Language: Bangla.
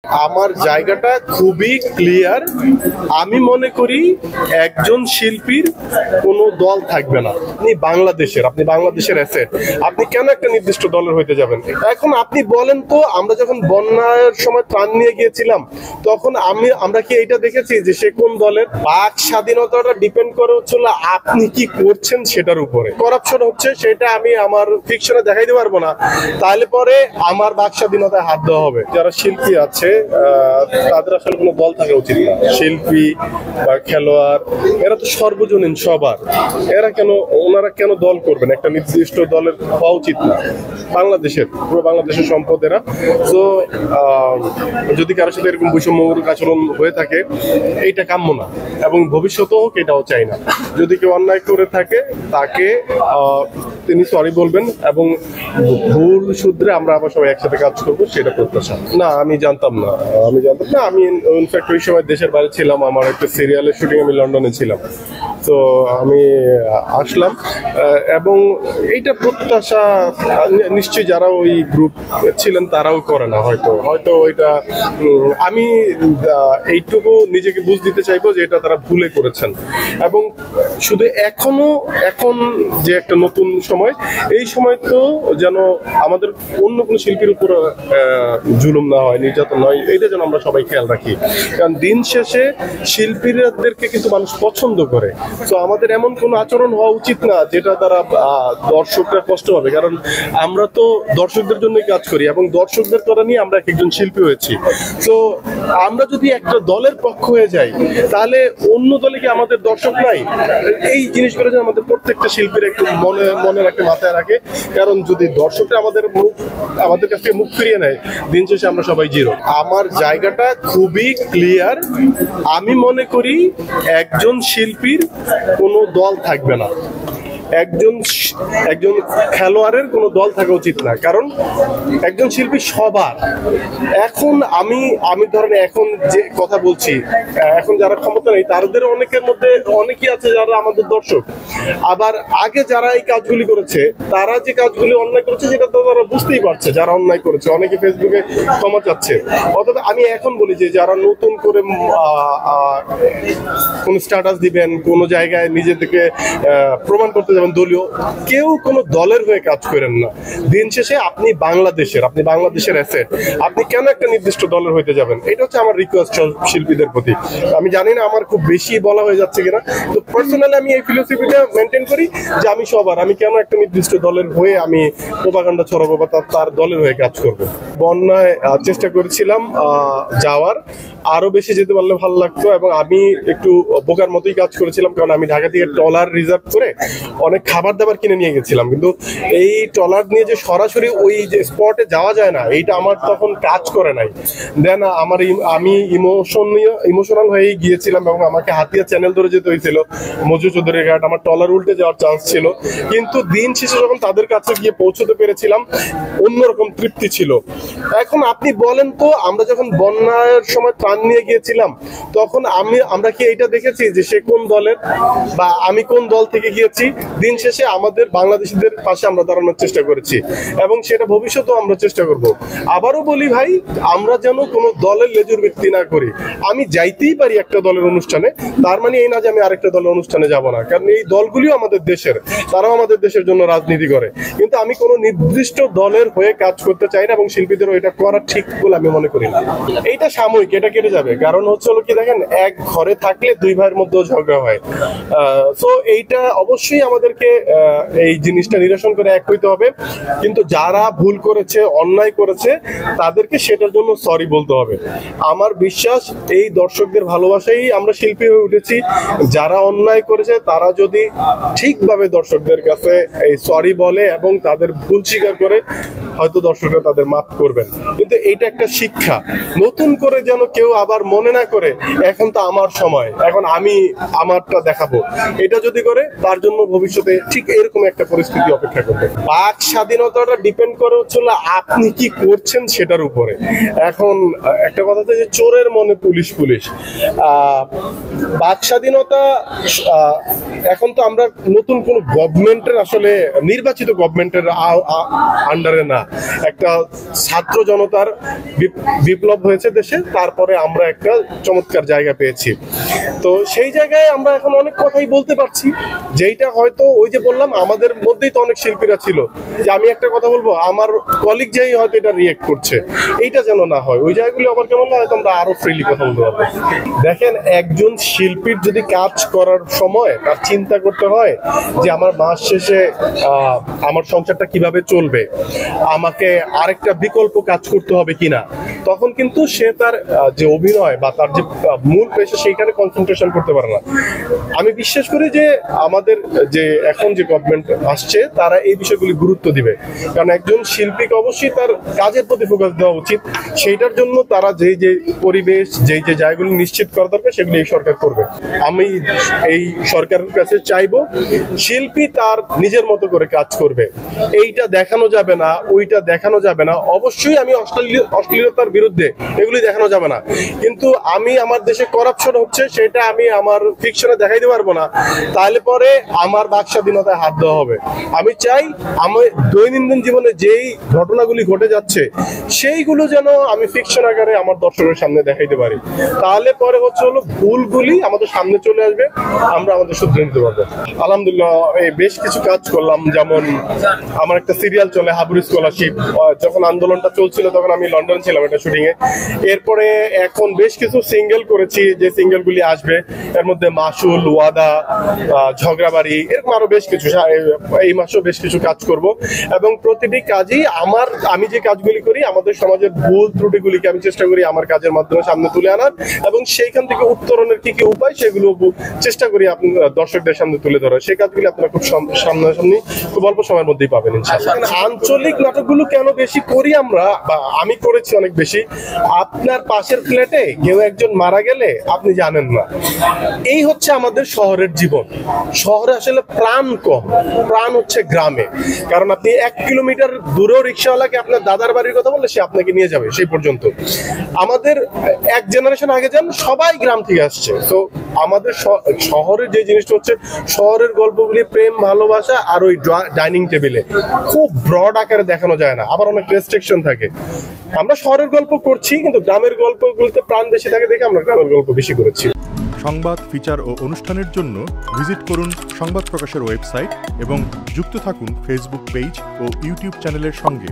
আমার জায়গাটা খুবই ক্লিয়ার। আমি মনে করি একজন শিল্পীর কোনো দল থাকবে না। আপনি বাংলাদেশের অ্যাসেট, আপনি কেন একটা নির্দিষ্ট দলের হইতে যাবেন? এখন আপনি বলেন তো, আমরা যখন বন্যার সময় ত্রাণ নিয়ে গিয়েছিলাম তখন আমরা কি এইটা দেখেছি যে সে কোন দলের? বাক স্বাধীনতাটা ডিপেন্ড করে হচ্ছিল আপনি কি করছেন সেটার উপরে। করাপশন হচ্ছে সেটা আমি আমার ফিকশনে দেখাইতে পারবো না, তাহলে পরে আমার বাক স্বাধীনতায় হাত দেওয়া হবে। যারা শিল্পী আছে তাদের আসলে কোনো দল থাকা উচিত না। শিল্পী বা খেলোয়াড় এরা তো সর্বজনীন সবার, ওনারা কেন দল করবেন? একটা নির্দিষ্ট দলের হওয়া উচিত না। পুরো বাংলাদেশের সম্পদ এরা। তো যদি কারোর সাথে এরকম বৈষম্যমূলক আচরণ হয়ে থাকে, এইটা কাম্য না এবং ভবিষ্যতেও হোক এটাও চাই না। যদি কেউ অন্যায় করে থাকে তাকে তিনি সরি বলবেন এবং ভুল শুধরে আমরা আবার সবাই একসাথে কাজ করবো, সেটা প্রত্যাশা। না, আমি জানতাম না। আমি ইনফ্যাক্ট ওই সময় দেশের বাইরে ছিলাম, আমার একটা সিরিয়ালের শুটিং, আমি লন্ডনে ছিলাম। তো আমি আসলাম এবং এইটা প্রত্যাশা নিশ্চয়ই যারা ওই গ্রুপ ছিলেন তারাও করে না। হয়তো ওইটা আমি এইটুকু নিজেকে বুঝ দিতে চাইবো যে এটা তারা ভুলে করেছেন। এবং শুধু এখন যে একটা নতুন সময়, এই সময় তো যেন আমাদের অন্য কোনো শিল্পীর উপর জুলুম না হয়, নির্যাতন নয়, এইটা যেন আমরা সবাই খেয়াল রাখি। কারণ দিন শেষে শিল্পীদেরকে কিন্তু মানুষ পছন্দ করে। তো আমাদের এমন কোনো আচরণ হওয়া উচিত না যেটা দ্বারা দর্শকরা কষ্ট পাবে। কারণ আমরা তো দর্শকদের জন্যই কাজ করি এবং দর্শকদের করা নিয়ে আমরা একজন শিল্পী হয়েছি। তো আমরা যদি একটা দলের পক্ষ হয়ে যাই তাহলে অন্য দলে কি আমাদের দর্শক নাই? এই জিনিসগুলো যেন আমাদের প্রত্যেকটা শিল্পীর একটু মনে রাখে, মাথায় রাখে। কারণ যদি দর্শকরা আমাদের কাছ থেকে মুখ ফিরিয়ে নেয়, দিন শেষে আমরা সবাই জিরো। আমার জায়গাটা খুবই ক্লিয়ার। আমি মনে করি একজন শিল্পীর কোনো দল থাকবে না। একজন খেলোয়াড়ের কোনো দল থাকা উচিত না, কারণ একজন শিল্পী সবার। এখন আমি ধরেন এখন যে কথা বলছি, এখন যারা ক্ষমতা নেই তাদের অনেকের মধ্যে অনেকেই আছে যারা আমাদের দর্শক। আবার আগে যারা এই কাজগুলি করেছে, তারা যে কাজগুলি অন্যায় করেছে সেটা তো তারা বুঝতেই পারছে। যারা অন্যায় করেছে অনেকে ফেসবুকে ক্ষমা চাচ্ছে। অথবা আমি এখন বলি যে যারা নতুন করে কোন স্ট্যাটাস দিবেন, কোন জায়গায় নিজেদেরকে প্রমাণ করতে যাবেন দলীয়, কেউ কোনো দলের হয়ে কাজ করেন না। দিন শেষে আপনি বাংলাদেশের অ্যাসেট, আপনি কেন একটা নির্দিষ্ট দলের হইতে যাবেন? এটা হচ্ছে আমার রিকোয়েস্ট শিল্পীদের প্রতি। আমি জানি না আমার খুব বেশি বলা হয়ে যাচ্ছে কিনা, তো পার্সোনালি আমি এই ফিলোসফিটা মেনটেন করি যে আমি কেন একটা নির্দিষ্ট দলের হয়ে আমি প্রোপাগান্ডা ছড়াবো বা তার দলের হয়ে কাজ করবো। বন্যায় চেষ্টা করেছিলাম যাওয়ার, আরো বেশি যেতে পারলে ভালো লাগতো। এবং আমি একটু বোকার মতোই কাজ করেছিলাম, কারণ আমি ঢাকা থেকে ট্রলার রিজার্ভ করে অনেক খাবার দাবার কিনে নিয়ে গেছিলাম। কিন্তু এই ট্রলার নিয়ে যে সরাসরি ওই যে স্পটে যাওয়া যায় না, এইটা আমার তখন কাজ করে নাই। দেন আমি ইমোশনাল হয়ে গিয়েছিলাম এবং আমাকে হাতিয়া চ্যানেল ধরে যেতে হয়েছিল মজু চৌধুরী ঘাট। আমার ট্রলার উল্টে যাওয়ার চান্স ছিল, কিন্তু দিন শেষে যখন তাদের কাছে গিয়ে পৌঁছতে পেরেছিলাম, অন্যরকম তৃপ্তি ছিল। এখন আপনি বলেন তো, আমরা যখন বন্যার সময় ত্রাণ নিয়ে গিয়েছিলাম তখন আমরা কি এইটা দেখেছি যে সে কোন দলের বা আমি কোন দল থেকে গিয়েছি? দিন শেষে আমাদের বাংলাদেশিদের পাশে আমরা দাঁড়ানোর চেষ্টা করেছি এবং সেটা ভবিষ্যতেও আমরা চেষ্টা করব। আবারও বলি ভাই, আমরা যেন কোনো দলের লেজুর ভিত্তি না করি। আমি যাইতেই পারি একটা দলের অনুষ্ঠানে, তার মানে এই না যে আমি আরেকটা দলের অনুষ্ঠানে যাব না। কারণ এই দলগুলিও আমাদের দেশের, তারাও আমাদের দেশের জন্য রাজনীতি করে। কিন্তু আমি কোনো নির্দিষ্ট দলের হয়ে কাজ করতে চাই না এবং শিল্পীদেরও এটা করা ঠিক বলে আমি মনে করি না। এইটা সাময়িক, এটা কেটে যাবে। কারণ হচ্ছে কি দেখেন, এক ঘরে থাকলে দুই ভাইয়ের মধ্যেও ঝগড়া হয়। তো এইটা অবশ্যই আমাদেরকে এই জিনিসটা নিরসন করে এক হইতে হবে। কিন্তু যারা ভুল করেছে, অন্যায় করেছে, তাদেরকে সেটার জন্য সরি বলতে হবে। আমার বিশ্বাস এই দর্শকদের ভালোবাসাই আমরা শিল্পী হয়ে উঠেছি। যারা অন্যায় করেছে তারা যদি ঠিকভাবে দর্শকদের কাছে এই সরি বলে এবং তাদের ভুল স্বীকার করে, হয়তো দর্শকরা তাদের মাফ করবেন। কিন্তু এইটা একটা শিক্ষা। নতুন করে যেন কেউ আবার মনে না করে এখন তো আমার সময়, এখন আমি আমারটা দেখাবো, এটা যদি করে তার জন্য ভবিষ্যতে ঠিক এরকম এরকম একটা পরিস্থিতি অপেক্ষা করবে। বাক স্বাধীনতাটা ডিপেন্ড করে হচ্ছে আপনি কি করছেন সেটার উপরে। এখন একটা কথা হচ্ছে যে চোরের মনে পুলিশ পুলিশ। বাক স্বাধীনতা এখন তো আমরা নতুন কোন গভর্নমেন্টের আসলে নির্বাচিত গভর্নমেন্টের আন্ডারে না, একটা ছাত্র জনতার বিপ্লব হয়েছে দেশে, তারপরে আমরা একটা চমৎকার জায়গা পেয়েছি। তো সেই জায়গায় আমরা এখন অনেক কথাই বলতে পারছি, যেইটা হয়তো ওই যে বললাম আমাদের মধ্যেই তো অনেক শিল্পীরা ছিল যে আমি একটা কথা বলবো আমার কলিগ যেই হয়তো এটা রিয়েক্ট করছে, এইটা যেন না হয়। ওই জায়গাগুলি আবার কেমন না হয়তো আমরা আরো ফ্রিলি কথা বলতে পারবো। দেখেন, একজন শিল্পীর যদি কাজ করার সময় তার চিন্তা করতে হয় যে আমার মাস শেষে আমার সংসারটা কিভাবে চলবে, আমাকে আরেকটা বিকল্প কাজ করতে হবে কিনা, তখন কিন্তু সে তার যে অভিনয় বা তার যে মূল পেশা সেইখানে কনসেন্ট্রেশন করতে পারে না। আমি বিশ্বাস করি যে আমাদের যে এখন যে গভর্নমেন্ট আসছে তারা এই বিষয়গুলি গুরুত্ব দিবে, কারণ একজন শিল্পীকে অবশ্যই তার কাজের প্রতি ফোকাস দেওয়া উচিত। সেইটার জন্য তারা যে যে পরিবেশ যে যে জায়গাগুলি নিশ্চিত করা দরকার সেগুলি এই সরকার করবে। আমি এই সরকারের কাছে চাইবো শিল্পী তার নিজের মতো করে কাজ করবে, এইটা দেখানো যাবে না ওইটা দেখানো যাবে না। অবশ্যই আমি অশ্লীলতার বিরুদ্ধে, এগুলি দেখানো যাবে না, কিন্তু আমি আমার দেশে করাপশন হচ্ছে সেটা আমি আমার ফিকশনে দেখাইতে পারবো না, তাহলে পরে আমার বাক স্বাধীনতায় হাত দেওয়া হবে। আমি চাই আমি দৈনন্দিন জীবনে যেই ঘটনাগুলি ঘটে যাচ্ছে সেইগুলো যেন আমি ফিকশন আকারে আমার দর্শকের সামনে দেখাইতে পারি, তাহলে পরে হচ্ছে ভুলগুলি আমাদের সামনে চলে আসবে, আমরা আমাদের শুধরে নিতে পারবো। আলহামদুলিল্লাহ এই বেশ কিছু কাজ করলাম, যেমন আমার একটা সিরিয়াল চলে হাবুর স্কলারশিপ, যখন আন্দোলনটা চলছিল তখন আমি লন্ডন ছিলাম একটা শুটিং এ। এরপরে এখন বেশ কিছু সিঙ্গেল করেছি, যে সিঙ্গেল গুলি আসবে এর মধ্যে মাসুল, ওয়াদা, ঝগড়াবাড়ি, এরকম আরো বেশ কিছু, এই মাসেও বেশ কিছু কাজ করব। এবং প্রতিটি কাজই আমি যে কাজগুলি করি আমাদের সমাজের ভুল ত্রুটিগুলিকে আমি চেষ্টা করি আমার কাজের মাধ্যমে সামনে তুলে আনার, এবং সেইখান থেকে উত্তরণের কি কি উপায় সেগুলো চেষ্টা করি দর্শকদের সামনে তুলে ধরার। সেই কাজগুলি আপনারা খুব সামনাসামনি খুব অল্প সময়ের মধ্যেই পাবেন ইনশাআল্লাহ। আঞ্চলিক নাটকগুলো কেন বেশি করি আমরা, বা আমি করেছি অনেক বেশি, আপনার পাশের ফ্ল্যাটে কেউ একজন মারা গেলে আপনি জানেন না, এই হচ্ছে আমাদের শহরের জীবন। শহরে আসলে প্রাণ কম, প্রাণ হচ্ছে গ্রামে, কারণ আপনি 1 কিলোমিটার দূরেও রিক্সাওয়ালাকে আপনার দাদার বাড়ির কথা বললে সে আপনাকে নিয়ে যাবে সেই পর্যন্ত। আমাদের এক জেনারেশন আগে যান সবাই গ্রাম থেকে আসছে, তো আমাদের শহরের যে জিনিসটা হচ্ছে শহরের গল্পগুলি প্রেম ভালোবাসা আর ওই ডাইনিং টেবিলে খুব ব্রড আকারে দেখানো যায় না, আবার অনেক রেস্ট্রিকশন থাকে। আমরা শহরের গল্প করছি কিন্তু গ্রামের গল্পগুলোতে প্রাণ বেশি থাকে দেখে আমরা গ্রামের গল্প বেশি করেছি। সংবাদ, ফিচার ও অনুষ্ঠানের জন্য ভিজিট করুন সংবাদ প্রকাশের ওয়েবসাইট এবং যুক্ত থাকুন ফেসবুক পেজ ও ইউটিউব চ্যানেলের সঙ্গে।